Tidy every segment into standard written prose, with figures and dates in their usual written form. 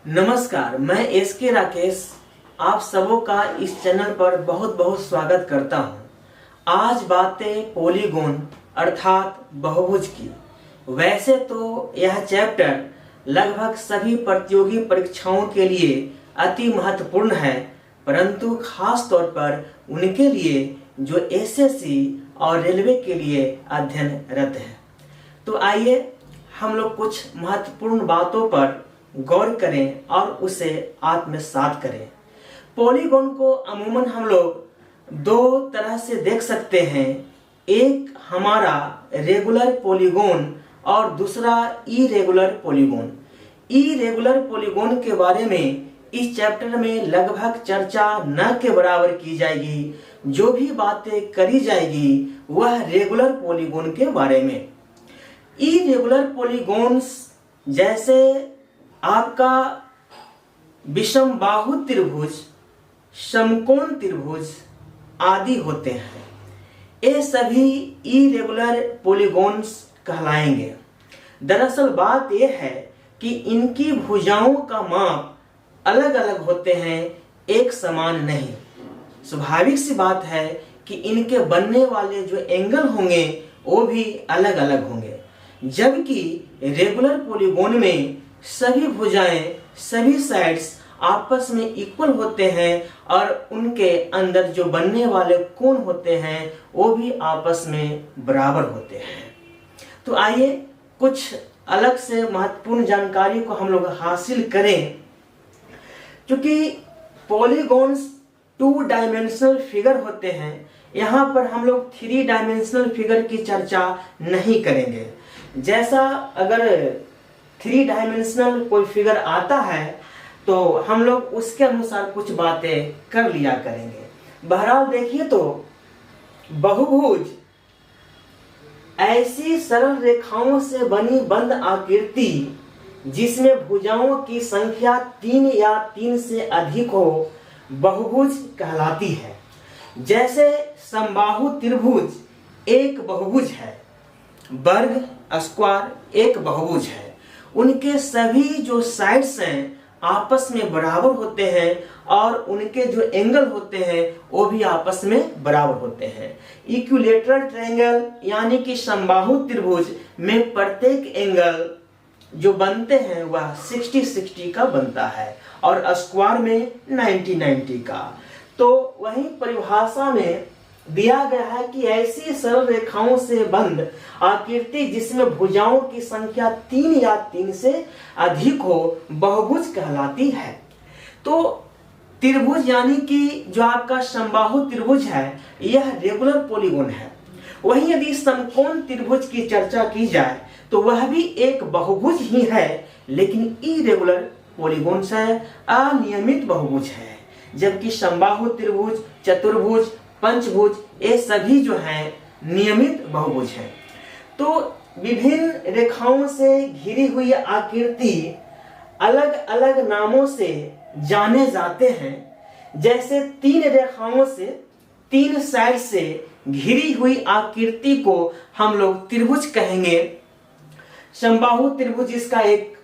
नमस्कार, मैं एसके राकेश आप सबों का इस चैनल पर बहुत बहुत स्वागत करता हूं। आज बातें पॉलीगॉन अर्थात बहुभुज की। वैसे तो यह चैप्टर लगभग सभी प्रतियोगी परीक्षाओं के लिए अति महत्वपूर्ण है, परंतु खास तौर पर उनके लिए जो एसएससी और रेलवे के लिए अध्ययनरत है। तो आइए हम लोग कुछ महत्वपूर्ण बातों पर गौर करें और उसे आत्मसात करें। पॉलीगॉन को अमूमन हम लोग दो तरह से देख सकते हैं, एक हमारा रेगुलर पॉलीगॉन और दूसरा इरेगुलर पॉलीगॉन। इरेगुलर पॉलीगॉन के बारे में इस चैप्टर में लगभग चर्चा न के बराबर की जाएगी। जो भी बातें करी जाएगी वह रेगुलर पॉलीगॉन के बारे में। इरेगुलर पॉलीगॉन्स जैसे आपका विषम बाहु त्रिभुज, समकोण त्रिभुज आदि होते हैं, ये सभी इरेगुलर पॉलीगॉन्स कहलाएंगे। दरअसल बात यह है कि इनकी भुजाओं का माप अलग अलग होते हैं, एक समान नहीं। स्वाभाविक सी बात है कि इनके बनने वाले जो एंगल होंगे वो भी अलग अलग होंगे, जबकि रेगुलर पॉलीगॉन में सभी भुजाएं, सभी साइड्स आपस में इक्वल होते हैं और उनके अंदर जो बनने वाले कोण होते हैं वो भी आपस में बराबर होते हैं। तो आइए कुछ अलग से महत्वपूर्ण जानकारी को हम लोग हासिल करें। क्योंकि पॉलीगॉन्स 2 डायमेंशनल फिगर होते हैं, यहाँ पर हम लोग 3 डायमेंशनल फिगर की चर्चा नहीं करेंगे। जैसा अगर 3 डायमेंशनल कोई फिगर आता है तो हम लोग उसके अनुसार कुछ बातें कर लिया करेंगे। बहरहाल देखिए तो बहुभुज ऐसी सरल रेखाओं से बनी बंद आकृति जिसमें भुजाओं की संख्या 3 या 3 से अधिक हो बहुभुज कहलाती है। जैसे समबाहु त्रिभुज एक बहुभुज है, वर्ग स्क्वायर एक बहुभुज है, उनके सभी जो साइड्स हैं आपस में बराबर होते हैं और उनके जो एंगल होते हैं वो भी आपस में बराबर होते हैं। इक्विलेटरल ट्रायंगल यानी कि समबाहु त्रिभुज में प्रत्येक एंगल जो बनते हैं वह 60-60 का बनता है और स्क्वायर में 90-90 का। तो वही परिभाषा में दिया गया है कि ऐसी सरल रेखाओं से बंद आकृति जिसमें भुजाओं की संख्या 3 या 3 से अधिक हो बहुभुज कहलाती है। तो त्रिभुज यानी कि जो आपका समबाहु त्रिभुज है यह रेगुलर पॉलीगॉन है। वहीं यदि समकोण त्रिभुज की चर्चा की जाए तो वह भी एक बहुभुज ही है, लेकिन इरेगुलर पॉलीगॉन है, अनियमित बहुभुज है। जबकि समबाहु त्रिभुज, चतुर्भुज, पंचभुज ये सभी जो हैं नियमित बहुभुज हैं। तो विभिन्न रेखाओं से घिरी हुई आकृति अलग अलग नामों से जाने जाते हैं। जैसे 3 रेखाओं से 3 साइड से घिरी हुई आकृति को हम लोग त्रिभुज कहेंगे। समबाहु त्रिभुज इसका एक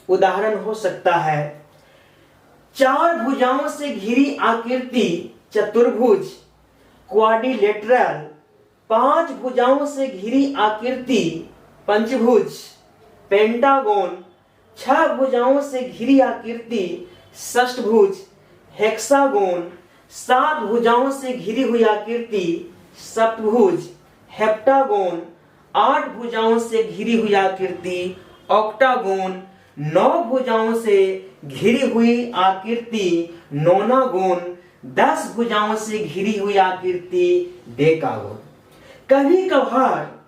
उदाहरण हो सकता है। 4 भुजाओं से घिरी आकृति चतुर्भुज, क्वाड्रिलेटरल, 5 भुजाओं से घिरी आकृति पंचभुज, पेंटागोन, 6 भुजाओं से घिरी आकृति षष्ठभुज, हेक्सागोन, 7 भुजाओं से घिरी हुई आकृति सप्तभुज, हेप्टागोन, 8 भुजाओं से घिरी हुई आकृति ऑक्टागोन, 9 भुजाओं से घिरी हुई आकृति नोनागोन, 10 भुजाओं से घिरी हुई आकृति डेकागोन। कभी कभार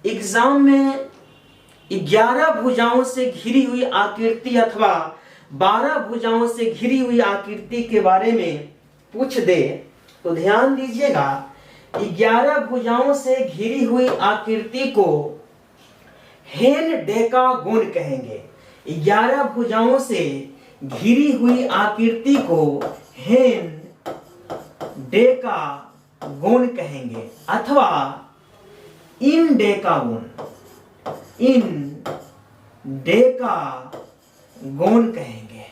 एग्जाम में 11 भुजाओं से घिरी हुई आकृति अथवा 12 भुजाओं से घिरी हुई आकृति के बारे में पूछ दे तो ध्यान दीजिएगा, 11 भुजाओं से घिरी हुई आकृति को हेन डेकागोन कहेंगे। 11 भुजाओं से घिरी हुई आकृति को हेन डेकागोन कहेंगे अथवा इन डेकागोन कहेंगे।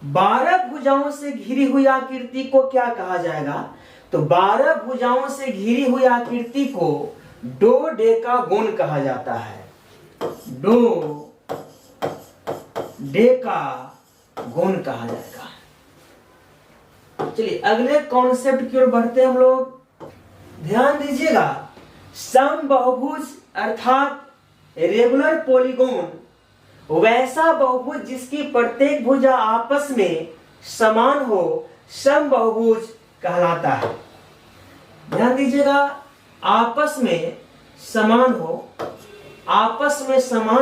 12 भुजाओं से घिरी हुई आकृति को क्या कहा जाएगा? तो 12 भुजाओं से घिरी हुई आकृति को डोडेकागोन कहा जाता है। डोडेकागोन कहा जाएगा। चलिए अगले कॉन्सेप्ट की ओर बढ़ते हैं हम लोग। ध्यान दीजिएगा, समबहुभुज अर्थात रेगुलर पॉलीगोन वैसा बहुभुज जिसकी प्रत्येक भुजा आपस में समान हो समबहुभुज कहलाता है। ध्यान दीजिएगा, आपस में समान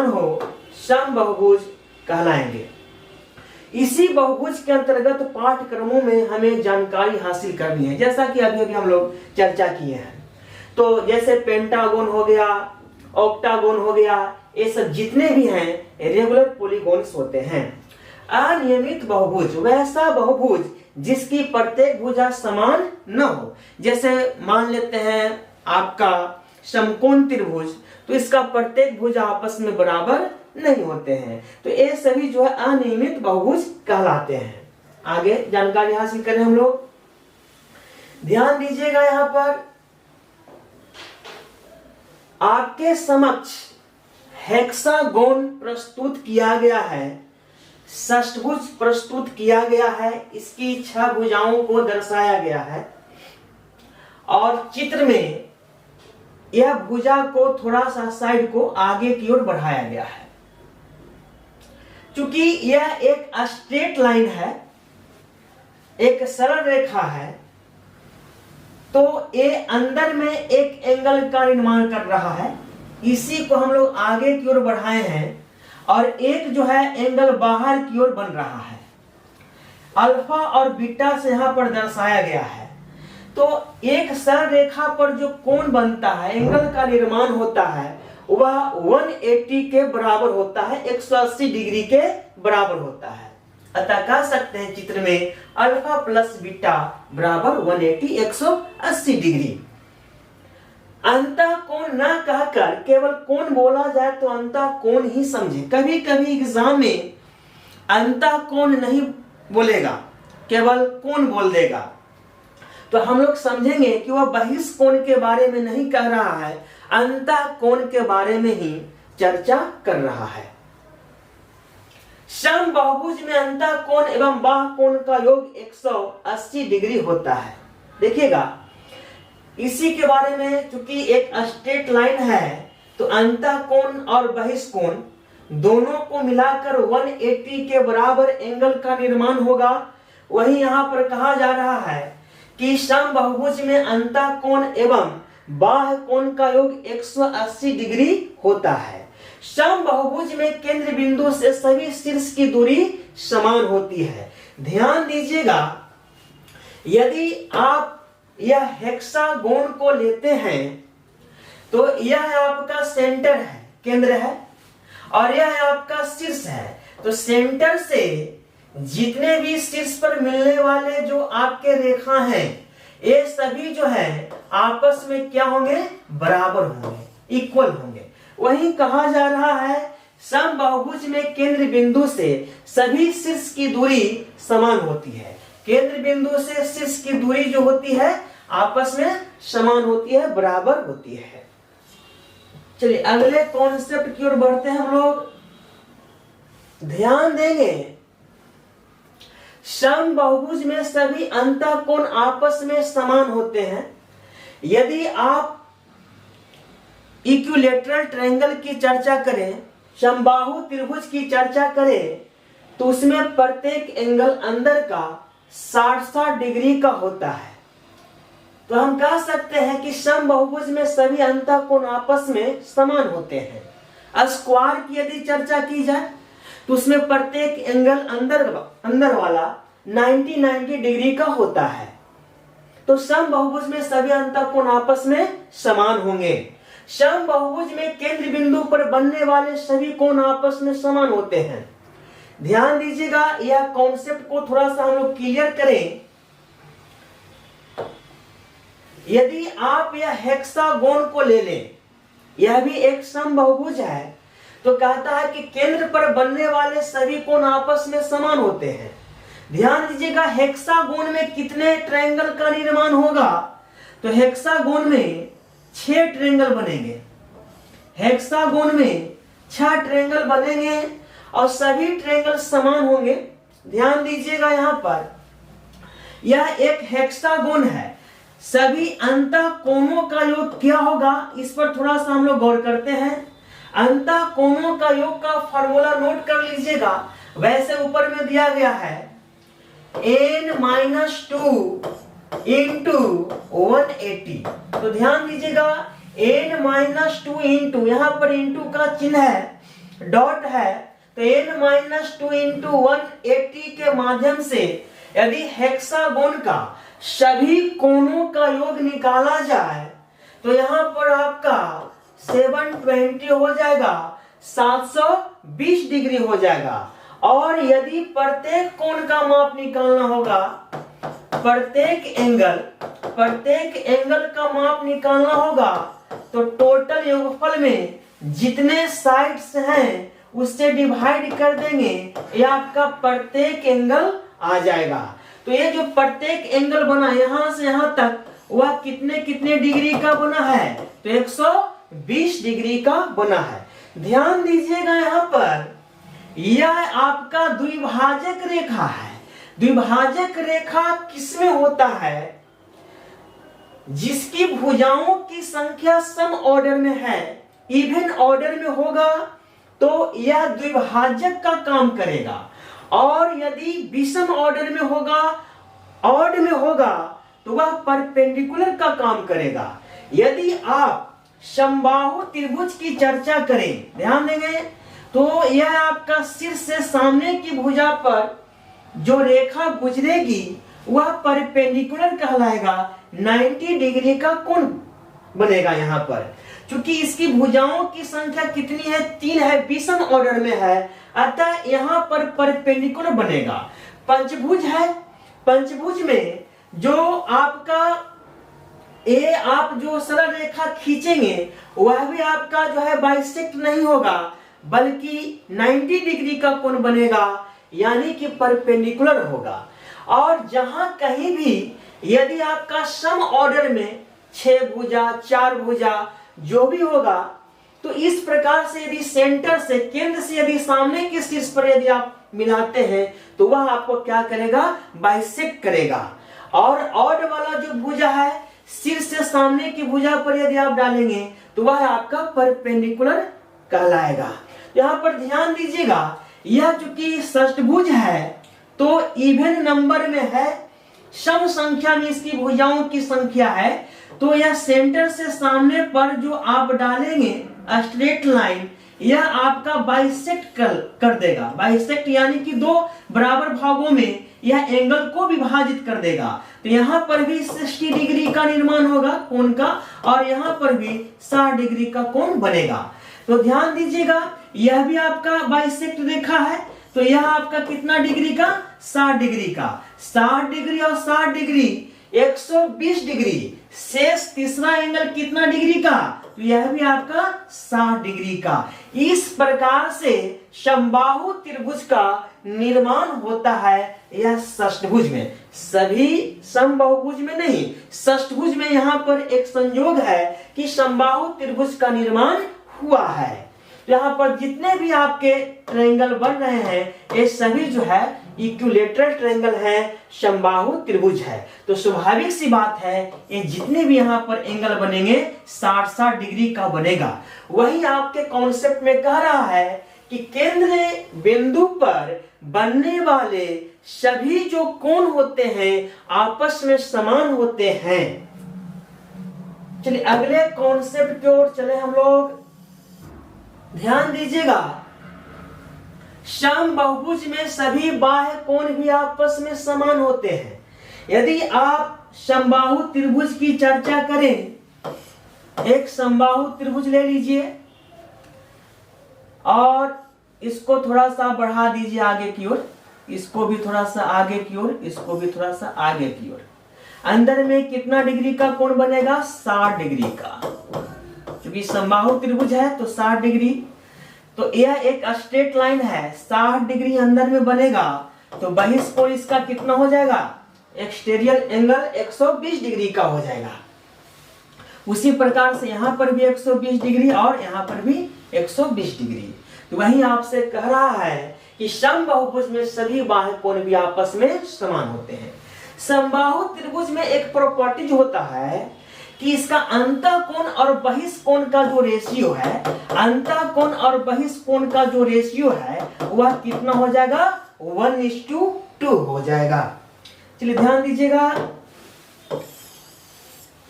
हो समबहुभुज कहलाएंगे। इसी बहुभुज के अंतर्गत पाठ्यक्रमों में हमें जानकारी हासिल करनी है, जैसा कि अभी हम लोग चर्चा किए हैं। तो जैसे पेंटागोन हो गया, ऑक्टागोन हो गया, ये सब जितने भी हैं रेगुलर पॉलीगोन्स होते हैं। अनियमित बहुभुज वैसा बहुभुज जिसकी प्रत्येक भुजा समान न हो। जैसे मान लेते हैं आपका समकोण त्रिभुज, तो इसका प्रत्येक भुजा आपस में बराबर नहीं होते हैं, तो ये सभी जो है अनियमित बहुभुज कहलाते हैं। आगे जानकारी हासिल करें हम लोग। ध्यान दीजिएगा, यहां पर आपके समक्ष हेक्सागोन प्रस्तुत किया गया है, षष्ठभुज प्रस्तुत किया गया है, इसकी 6 भुजाओं को दर्शाया गया है और चित्र में यह भुजा को थोड़ा सा साइड को आगे की ओर बढ़ाया गया है। चूंकि यह एक स्ट्रेट लाइन है, एक सरल रेखा है, तो ये अंदर में एक एंगल का निर्माण कर रहा है। इसी को हम लोग आगे की ओर बढ़ाए हैं और एक जो है एंगल बाहर की ओर बन रहा है। अल्फा और बीटा से यहां पर दर्शाया गया है। तो एक सरल रेखा पर जो कोण बनता है, एंगल का निर्माण होता है, वह 180 के बराबर होता है, 180 डिग्री के बराबर होता है। अतः कह सकते हैं चित्र में अल्फा प्लस बीटा बराबर 180 180 डिग्री। अंतः कोण न कहकर केवल कोण बोला जाए तो अंतः कोण ही समझे। कभी कभी एग्जाम में अंतः कोण नहीं बोलेगा, केवल कोण बोल देगा, तो हम लोग समझेंगे कि वह बहिष्कोण के बारे में नहीं कह रहा है, अंतः कोण के बारे में ही चर्चा कर रहा है। समबाहुभुज में अंतः कोण एवं बाह्य कोण का योग 180 डिग्री होता है। देखिएगा, इसी के बारे में, चूंकि एक स्ट्रेट लाइन है तो अंतः कोण और बहिष्कोण दोनों को मिलाकर 180 के बराबर एंगल का निर्माण होगा। वही यहां पर कहा जा रहा है कि समबाहुभुज में अंतः कोण एवं बाह्य कोण का योग 180 डिग्री होता है। समबाहुभुज में केंद्र बिंदु से सभी शीर्ष की दूरी समान होती है। ध्यान दीजिएगा, यदि आप यह हेक्सागोन को लेते हैं तो यह आपका सेंटर है, केंद्र है, और यह आपका शीर्ष है। तो सेंटर से जितने भी शीर्ष पर मिलने वाले जो आपके रेखा हैं, ये सभी जो है आपस में क्या होंगे? बराबर होंगे, इक्वल होंगे। वही कहा जा रहा है समबाहुभुज में केंद्र बिंदु से सभी शीर्ष की दूरी समान होती है। केंद्र बिंदु से शीर्ष की दूरी जो होती है आपस में समान होती है, बराबर होती है। चलिए अगले कॉन्सेप्ट की ओर बढ़ते हैं हम लोग। ध्यान देंगे, समबाहुभुज में सभी अंतः कोण आपस में समान होते हैं। यदि आप इक्विलैटरल ट्रायंगल की चर्चा करें, समबाहु त्रिभुज की चर्चा करें, तो उसमें प्रत्येक एंगल अंदर का 60 डिग्री का होता है। तो हम कह सकते हैं कि समबाहुभुज में सभी अंतः कोण आपस में समान होते हैं। स्क्वायर की यदि चर्चा की जाए तो उसमें प्रत्येक एंगल अंदर वाला 90 डिग्री का होता है। तो समबाहुभुज में सभी अंतः कोण आपस में समान होंगे। समबाहुभुज में केंद्र बिंदु पर बनने वाले सभी कोण आपस में समान होते हैं। ध्यान दीजिएगा, यह कॉन्सेप्ट को थोड़ा सा हम लोग क्लियर करें। यदि आप यह हेक्सागोन को ले लें, यह भी एक समबाहुभुज है, तो कहता है कि केंद्र पर बनने वाले सभी कोण आपस में समान होते हैं। ध्यान दीजिएगा हेक्सागोन में कितने ट्रायंगल का निर्माण होगा, तो हेक्सागोन में 6 ट्रायंगल बनेंगे। हेक्सागोन में 6 ट्रायंगल बनेंगे और सभी ट्रायंगल समान होंगे। ध्यान दीजिएगा यहाँ पर यह एक हेक्सागोन है, सभी अंतः कोणों का योग क्या होगा, इस पर थोड़ा सा हम लोग गौर करते हैं। अंतः कोणों का योग का फॉर्मूला नोट कर लीजिएगा, वैसे ऊपर में दिया गया है n-2 इंटू 180। तो ध्यान दीजिएगा n-2 इंटू, यहाँ पर इंटू का चिन्ह है, डॉट है, तो n-2 इंटू 180 के माध्यम से यदि हेक्सागोन का सभी कोणों का योग निकाला जाए तो यहाँ पर आपका 720 हो जाएगा, 720 डिग्री हो जाएगा। और यदि प्रत्येक कोण का माप निकालना होगा, प्रत्येक एंगल का माप निकालना होगा, तो टोटल योगफल में जितने साइड्स हैं उससे डिवाइड कर देंगे, ये आपका प्रत्येक एंगल आ जाएगा। तो ये जो प्रत्येक एंगल बना यहां से यहां तक, वह कितने कितने डिग्री का बना है, तो 120 डिग्री का बना है। ध्यान दीजिएगा यहाँ पर यह आपका द्विभाजक रेखा है। द्विभाजक रेखा किसमें होता है, जिसकी भुजाओं की संख्या सम ऑर्डर में है, इवन ऑर्डर में होगा तो यह द्विभाजक का काम करेगा, और यदि विषम ऑर्डर में होगा, ऑड में होगा, तो वह परपेंडिकुलर का काम करेगा। यदि आप समबाहु त्रिभुज की चर्चा करें, ध्यान देंगे, तो यह आपका सिर से सामने की भुजा पर जो रेखा गुजरेगी वह परपेंडिकुलर कहलाएगा, 90 डिग्री का कोण बनेगा यहाँ पर। क्योंकि इसकी भुजाओं की संख्या कितनी है, 3 है, विषम ऑर्डर में है, अतः यहाँ पर परपेंडिकुलर बनेगा। पंचभुज है, पंचभुज में जो आपका आप जो सरल रेखा खींचेंगे वह भी आपका जो है बाइसेक्ट नहीं होगा, बल्कि 90 डिग्री का कोण बनेगा, यानी कि परपेंडिकुलर होगा। और जहां कहीं भी यदि आपका सम ऑर्डर में 6 भुजा, 4 भुजा जो भी होगा, तो इस प्रकार से यदि सेंटर से, केंद्र से यदि सामने के शीर्ष पर यदि आप मिलाते हैं तो वह आपको क्या करेगा, बाइसेक्ट करेगा। और ऑड वाला जो भुजा है, सिर से सामने की भुजा पर यदि आप डालेंगे तो वह आपका परपेंडिकुलर कहलाएगा। यहाँ पर ध्यान दीजिएगा, यह चूंकि षष्ठभुज है तो इवन नंबर में है, सम संख्या में इसकी भुजाओं की संख्या है, तो यह सेंटर से सामने पर जो आप डालेंगे स्ट्रेट लाइन, यह आपका बाइसेक्ट कर देगा। बाइसेक्ट यानी कि 2 बराबर भागों में यह एंगल को विभाजित कर देगा। तो यहाँ पर भी 60 डिग्री का निर्माण होगा कोण का, और यहाँ पर भी 60 डिग्री का कोण बनेगा। तो ध्यान दीजिएगा, यह भी आपका बाइसेक्ट रेखा है, तो यह आपका कितना डिग्री का, 60 डिग्री का। 60 डिग्री और 60 डिग्री 120 डिग्री। शेष तीसरा एंगल कितना डिग्री का, तो यह भी आपका 60 डिग्री का। इस प्रकार से समबाहु त्रिभुज का निर्माण होता है यह षष्ठभुज में, सभी समबाहुभुज में नहीं। षष्ठभुज में यहाँ पर एक संयोग है कि समबाहु त्रिभुज का निर्माण हुआ है। यहाँ पर जितने भी आपके ट्रायंगल बन रहे हैं ये सभी जो है इक्विलेटरल ट्रायंगल है, समबाहु त्रिभुज है। तो स्वाभाविक सी बात है ये जितने भी यहाँ पर एंगल बनेंगे 60-60 डिग्री का बनेगा। वही आपके कॉन्सेप्ट में कह रहा है कि केंद्र बिंदु पर बनने वाले सभी जो कोण होते हैं आपस में समान होते हैं। चलिए अगले कॉन्सेप्ट की ओर चले हम लोग। ध्यान दीजिएगा, समबाहुभुज में सभी बाह्य कोण भी आपस में समान होते हैं। यदि आप समबाहु त्रिभुज की चर्चा करें, एक समबाहु त्रिभुज ले लीजिए और इसको थोड़ा सा बढ़ा दीजिए आगे की ओर, इसको भी थोड़ा सा आगे की ओर, इसको भी थोड़ा सा आगे की ओर। अंदर में कितना डिग्री का कोण बनेगा, 60 डिग्री का। क्योंकि समबाहु त्रिभुज है तो 60 डिग्री, तो यह एक स्ट्रेट लाइन है, 60 डिग्री अंदर में बनेगा तो बहिष्कोण इसका कितना हो जाएगा, एक्सटीरियर एंगल 120 डिग्री का हो जाएगा। उसी प्रकार से यहाँ पर भी 120 डिग्री और यहाँ पर भी 120 डिग्री। तो वही आपसे कह रहा है कि समबाहुभुज में सभी बाह्य कोण भी आपस में समान होते हैं। समबाहु त्रिभुज में एक प्रॉपर्टीज होता है कि इसका अंतःकोण और बहिष्कोण का जो रेशियो है, अंतःकोण और बहिष्कोण का जो रेशियो है वह कितना हो जाएगा, 1:2 हो जाएगा। चलिए ध्यान दीजिएगा,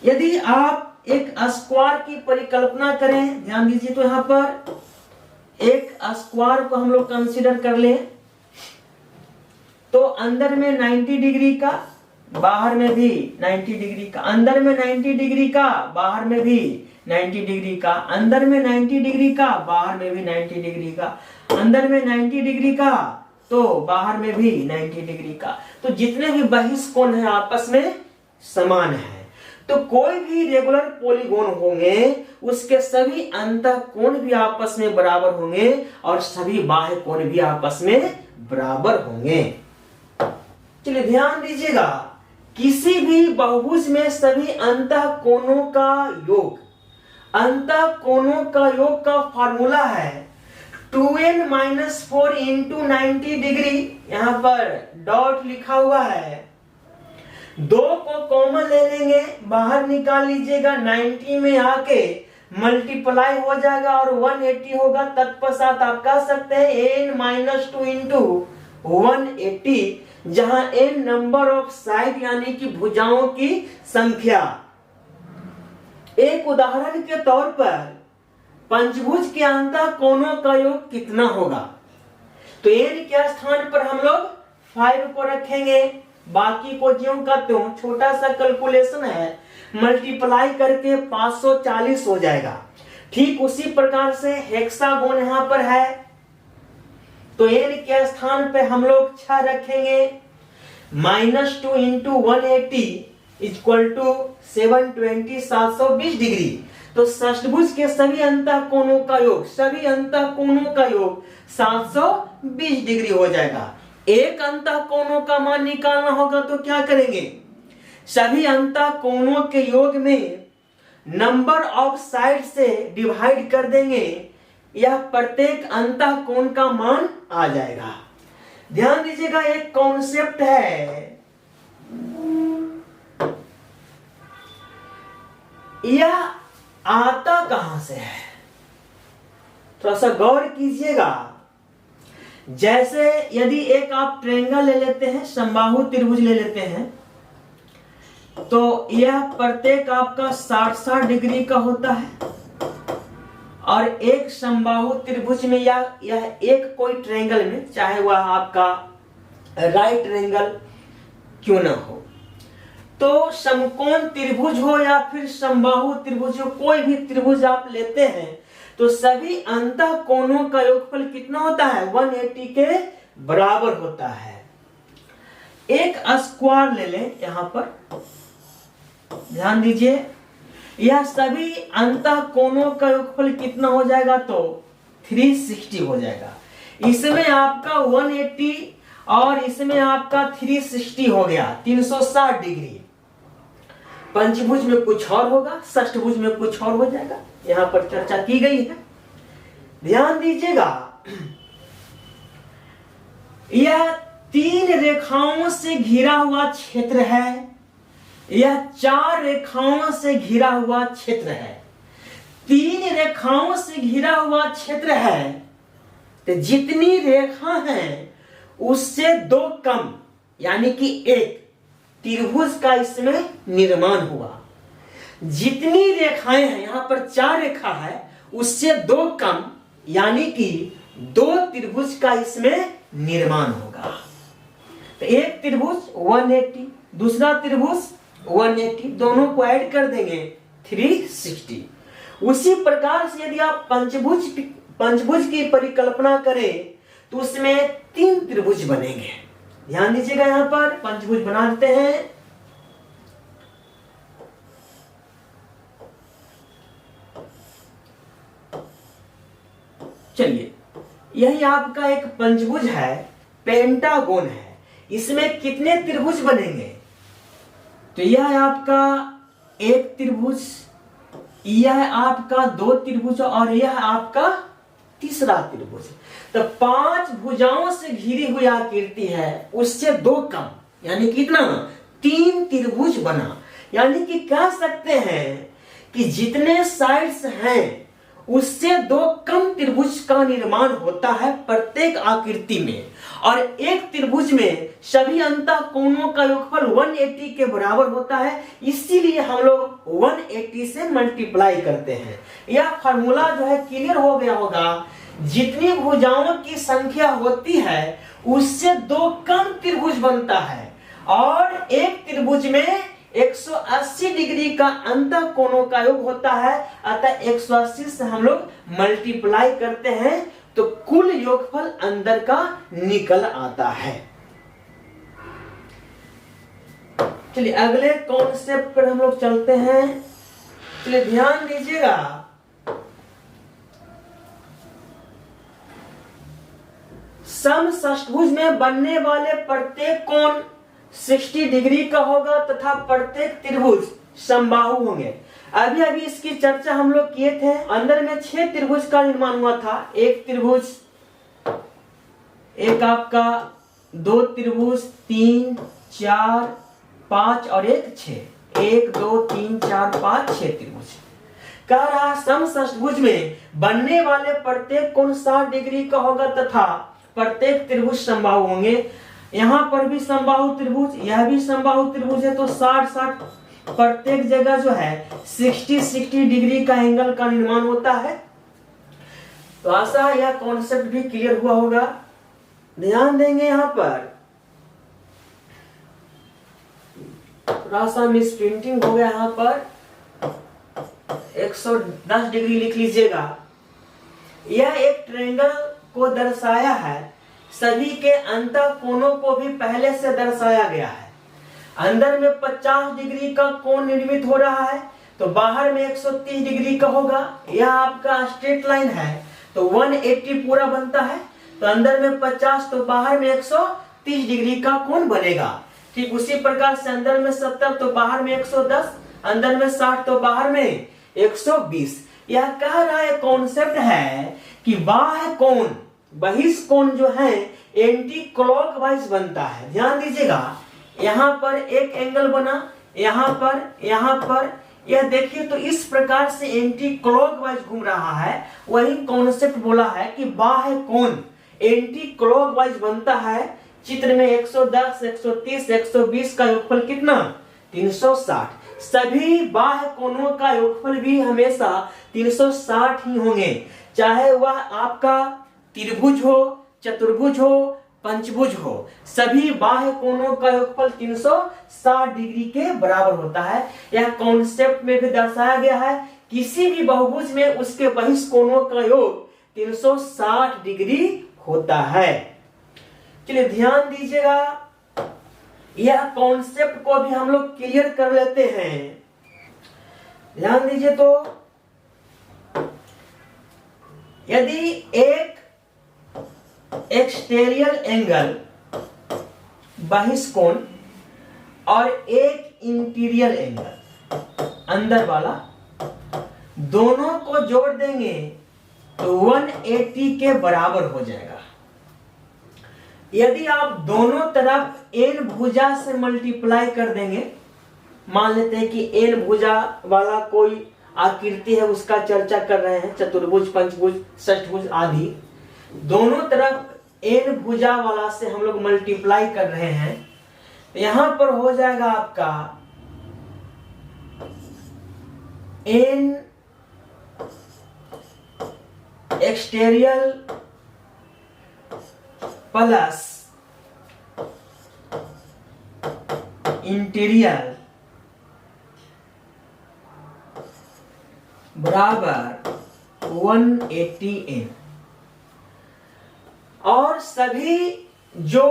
यदि आप एक स्क्वायर की परिकल्पना करें, ध्यान दीजिए, तो यहाँ पर एक स्क्वायर को हम लोग कंसीडर कर लें, तो अंदर में 90 डिग्री का, बाहर में भी 90 डिग्री का, अंदर में 90 डिग्री का, बाहर में भी 90 डिग्री का, अंदर में 90 डिग्री का, बाहर में भी 90 डिग्री का, अंदर में 90 डिग्री का, तो बाहर में भी 90 डिग्री का। तो जितने भी बहिष्कोण हैं आपस में समान है। तो कोई भी रेगुलर पॉलीगोन होंगे उसके सभी अंतःकोण भी आपस में बराबर होंगे और सभी बाह्य कोण भी आपस में बराबर होंगे। चलिए ध्यान दीजिएगा, किसी भी बहुभुज में सभी अंतःकोणों का योग, अंतःकोणों का योग का फार्मूला है 2n-4 इंटू 90 डिग्री। यहां पर डॉट लिखा हुआ है, 2 को कॉमन ले लेंगे, बाहर निकाल लीजिएगा, 90 में आके मल्टीप्लाई हो जाएगा और 180 होगा। तत्पश्चात आप कह सकते हैं n-2 इंटू 180, जहां n नंबर ऑफ साइड यानी कि भुजाओं की संख्या। एक उदाहरण के तौर पर पंचभुज के अंतःकोणों का योग कितना होगा, तो n के स्थान पर हम लोग 5 को रखेंगे, बाकी को ज्यों का त्यों, छोटा सा कैलकुलेशन है, मल्टीप्लाई करके 540 हो जाएगा। ठीक उसी प्रकार से हेक्सागोन यहां पर है, तो n के स्थान पे हम लोग 6 रखेंगे, -2 इंटू 180 इक्वल टू 720, 720 डिग्री। तो षष्ठभुज के सभी अंतःकोणों का योग, सभी अंतःकोणों का योग 720 डिग्री हो जाएगा। एक अंतःकोणों का मान निकालना होगा तो क्या करेंगे, सभी अंतःकोणों के योग में नंबर ऑफ साइड से डिवाइड कर देंगे, यह प्रत्येक अंतःकोण का मान आ जाएगा। ध्यान दीजिएगा, एक कॉन्सेप्ट है, यह आता कहां से है, थोड़ा सा गौर कीजिएगा। जैसे यदि एक आप ट्रायंगल ले लेते हैं, समबाहु त्रिभुज ले लेते हैं, तो यह प्रत्येक आपका 60-60 डिग्री का होता है और एक समबाहु त्रिभुज में यह एक कोई ट्रायंगल में, चाहे वह आपका राइट ट्रायंगल क्यों ना हो, तो समकोण त्रिभुज हो या फिर समबाहु त्रिभुज हो, कोई भी त्रिभुज आप लेते हैं तो सभी अंतःकोणों का योगफल कितना होता है, 180 के बराबर होता है। एक स्क्वायर ले लें, यहां पर ध्यान दीजिए, यह सभी अंतःकोणों का योगफल कितना हो जाएगा, तो 360 हो जाएगा। इसमें आपका 180 और इसमें आपका 360 हो गया, 360 डिग्री। पंचभुज में कुछ और होगा, षष्ठभुज में कुछ और हो जाएगा, यहां पर चर्चा की गई है। ध्यान दीजिएगा, यह 3 रेखाओं से घिरा हुआ क्षेत्र है, यह 4 रेखाओं से घिरा हुआ क्षेत्र है। 3 रेखाओं से घिरा हुआ क्षेत्र है, तो जितनी रेखा है उससे 2 कम, यानी कि एक त्रिभुज का इसमें निर्माण हुआ। जितनी रेखाएं हैं, यहां पर 4 रेखा है, उससे 2 कम, यानी कि 2 त्रिभुज का इसमें निर्माण होगा। तो एक त्रिभुज 180, दूसरा त्रिभुज 180, दोनों को ऐड कर देंगे 360। उसी प्रकार से यदि आप पंचभुज की परिकल्पना करें तो उसमें 3 त्रिभुज बनेंगे। ध्यान दीजिएगा, यहां पर पंचभुज बना देते हैं। चलिए, यही आपका एक पंचभुज है, पेंटागोन है। इसमें कितने त्रिभुज बनेंगे? तो यह है आपका एक त्रिभुज, यह है आपका दो त्रिभुज और यह है आपका तीसरा त्रिभुज। तो 5 भुजाओं से घिरी हुई आकृति है, उससे 2 कम, यानी कितना? 3 त्रिभुज बना। यानी कि कह सकते हैं कि जितने साइड्स हैं उससे 2 कम त्रिभुज का निर्माण होता है प्रत्येक आकृति में, और एक त्रिभुज में सभी अंतः कोणों का योगफल 180 के बराबर होता है। इसीलिए हम लोग 180 से मल्टीप्लाई करते हैं। यह फार्मूला जो है क्लियर हो गया होगा। जितनी भुजाओं की संख्या होती है उससे 2 कम त्रिभुज बनता है, और एक त्रिभुज में 180 डिग्री का अंतः कोणों का योग होता है। अतः 180 से हम लोग मल्टीप्लाई करते हैं तो कुल योगफल अंदर का निकल आता है। चलिए अगले कॉन्सेप्ट पर हम लोग चलते हैं। चलिए ध्यान दीजिएगा, समषष्ठभुज में बनने वाले प्रत्येक कोण 60 डिग्री का होगा तथा प्रत्येक त्रिभुज समबाहु होंगे। अभी अभी इसकी चर्चा हम लोग किए थे। अंदर में 6 त्रिभुज का निर्माण हुआ था। एक त्रिभुज, एक आपका 2 त्रिभुज, 3, 4, 5 और एक 6। 1 2 3 4 5 6 त्रिभुज। कह रहा समषष्ठभुज में बनने वाले प्रत्येक कोण 60 डिग्री का होगा तथा प्रत्येक त्रिभुज समबाहु होंगे। यहाँ पर भी समबाहु त्रिभुज, यह भी समबाहु त्रिभुज है, तो 60-60 प्रत्येक जगह जो है 60-60 डिग्री का एंगल का निर्माण होता है। तो आशा है यह कॉन्सेप्ट भी क्लियर हुआ होगा। ध्यान देंगे यहाँ पर थोड़ा सा मिस प्रिंटिंग हो गया, यहाँ पर 110 डिग्री लिख लीजिएगा। यह एक ट्रायंगल को दर्शाया है, सभी के अंतः कोणों को भी पहले से दर्शाया गया है। अंदर में 50 डिग्री का कोण निर्मित हो रहा है, तो बाहर में 130 डिग्री का होगा। यह आपका स्ट्रेट लाइन है, तो 180 पूरा बनता है। तो अंदर में 50 तो बाहर में 130 डिग्री का कोण बनेगा। ठीक उसी प्रकार से अंदर में 70 तो बाहर में 110, अंदर में 60 तो बाहर में 120। यह कह रहा है कॉन्सेप्ट है कि बाह्य कोण, बहिष्ठ कोण जो है एंटी क्लॉकवाइज बनता है। ध्यान दीजिएगा, यहाँ पर एक एंगल बना, यहाँ पर यह देखिए तो इस प्रकार से एंटी क्लॉकवाइज घूम रहा है। वही कॉन्सेप्ट बोला है कि बाह्य कोण एंटी क्लॉकवाइज बनता है। चित्र में 110, 130, 120 का योगफल कितना? 360। सभी बाह्य कोणों का योगफल भी हमेशा 360 ही होंगे, चाहे वह आपका त्रिभुज हो, चतुर्भुज हो, पंचभुज हो। सभी बाह्य कोणों का योगफल 360 डिग्री के बराबर होता है। यह कॉन्सेप्ट में भी दर्शाया गया है, किसी भी बहुभुज में उसके बहिष्ठ कोणों का योग 360 डिग्री होता है। चलिए ध्यान दीजिएगा, यह कॉन्सेप्ट को भी हम लोग क्लियर कर लेते हैं। ध्यान दीजिए, तो यदि एक एक्सटेरियर एंगल बहिष्ठ कोण और एक इंटीरियर एंगल अंदर वाला, दोनों को जोड़ देंगे तो 180 के बराबर हो जाएगा। यदि आप दोनों तरफ n भुजा से मल्टीप्लाई कर देंगे, मान लेते हैं कि n भुजा वाला कोई आकृति है, उसका चर्चा कर रहे हैं, चतुर्भुज, पंचभुज, षष्ठभुज आदि, दोनों तरफ n भुजा वाला से हम लोग मल्टीप्लाई कर रहे हैं। तो यहां पर हो जाएगा आपका n एक्सटेरियर प्लस इंटीरियर बराबर 180n, और सभी जो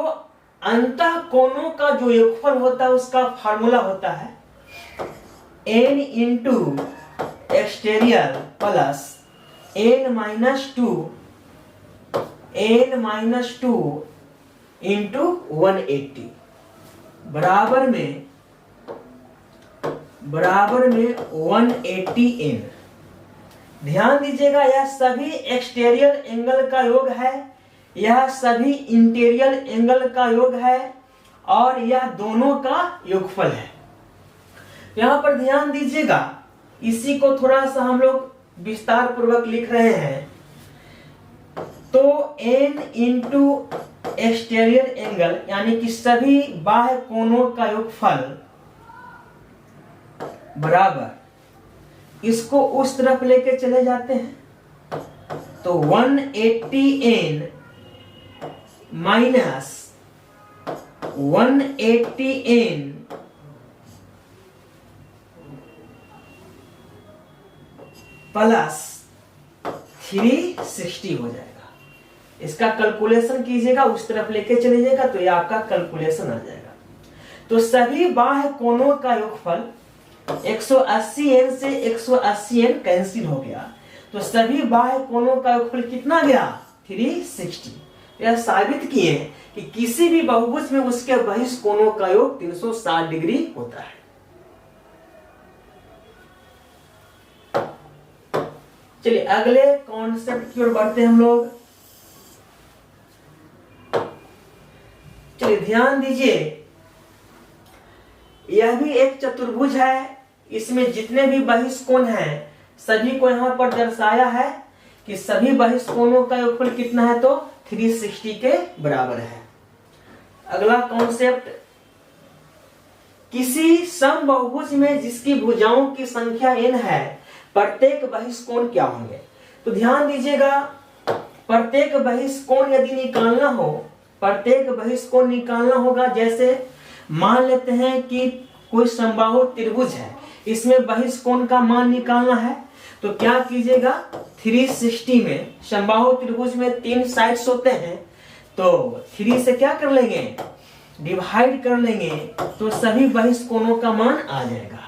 अंतः कोणों का जो योगफल होता है उसका फार्मूला होता है n into exterior plus n minus 2 into 180 बराबर में 180 n। ध्यान दीजिएगा, यह सभी एक्सटीरियर एंगल का योग है, यह सभी इंटीरियर एंगल का योग है और यह दोनों का योगफल है। यहां पर ध्यान दीजिएगा, इसी को थोड़ा सा हम लोग विस्तार पूर्वक लिख रहे हैं। तो n इंटू एक्सटीरियर एंगल यानी कि सभी बाह्य कोणों का योगफल बराबर, इसको उस तरफ लेके चले जाते हैं तो 180n माइनस 180n प्लस 360 हो जाएगा। इसका कैलकुलेशन कीजिएगा, उस तरफ लेके चले जाएगा तो ये आपका कैलकुलेशन आ जाएगा। तो सभी बाह्य कोणों का योगफल 180n से 180n कैंसिल हो गया, तो सभी बाह्य कोणों का योगफल कितना गया 360। यह साबित किए कि किसी भी बहुभुज में उसके बहिष्ठ कोणों का योग 360 डिग्री होता है। चलिए अगले कॉन्सेप्ट की ओर बढ़ते हैं हम लोग। चलिए ध्यान दीजिए, यह भी एक चतुर्भुज है, इसमें जितने भी बहिष्ठ कोण हैं सभी को यहां पर दर्शाया है कि सभी बहिष्ठ कोणों का योगफल कितना है तो 360 के बराबर है। अगला कॉन्सेप्ट, किसी समबाहुभुज में जिसकी भुजाओं की संख्या n है, प्रत्येक बहिष्ठ कोण क्या होंगे। तो ध्यान दीजिएगा, प्रत्येक बहिष्ठ कोण यदि निकालना हो, प्रत्येक बहिष्ठ कोण निकालना होगा। जैसे मान लेते हैं कि कोई समबाहु त्रिभुज है, इसमें बहिष्ठ कोण का मान निकालना है, तो क्या कीजिएगा 360 में समबाहु त्रिभुज में 3 साइड्स होते हैं, तो 3 से क्या कर लेंगे डिवाइड कर लेंगे, तो सभी बहिष्ठ कोणों का मान आ जाएगा।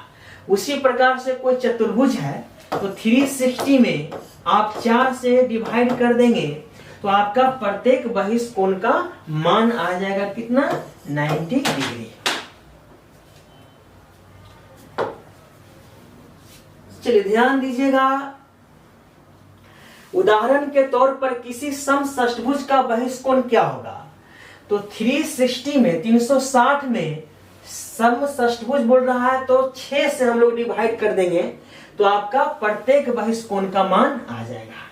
उसी प्रकार से कोई चतुर्भुज है तो 360 में आप 4 से डिवाइड कर देंगे तो आपका प्रत्येक बहिष्ठ कोण का मान आ जाएगा कितना 90 डिग्री। चलिए ध्यान दीजिएगा, उदाहरण के तौर पर किसी समषष्ठभुज का बहिष्ठ कोण क्या होगा। तो 360 में 360 में समषष्ठभुज बोल रहा है तो 6 से हम लोग डिवाइड कर देंगे तो आपका प्रत्येक बहिष्ठ कोण का मान आ जाएगा।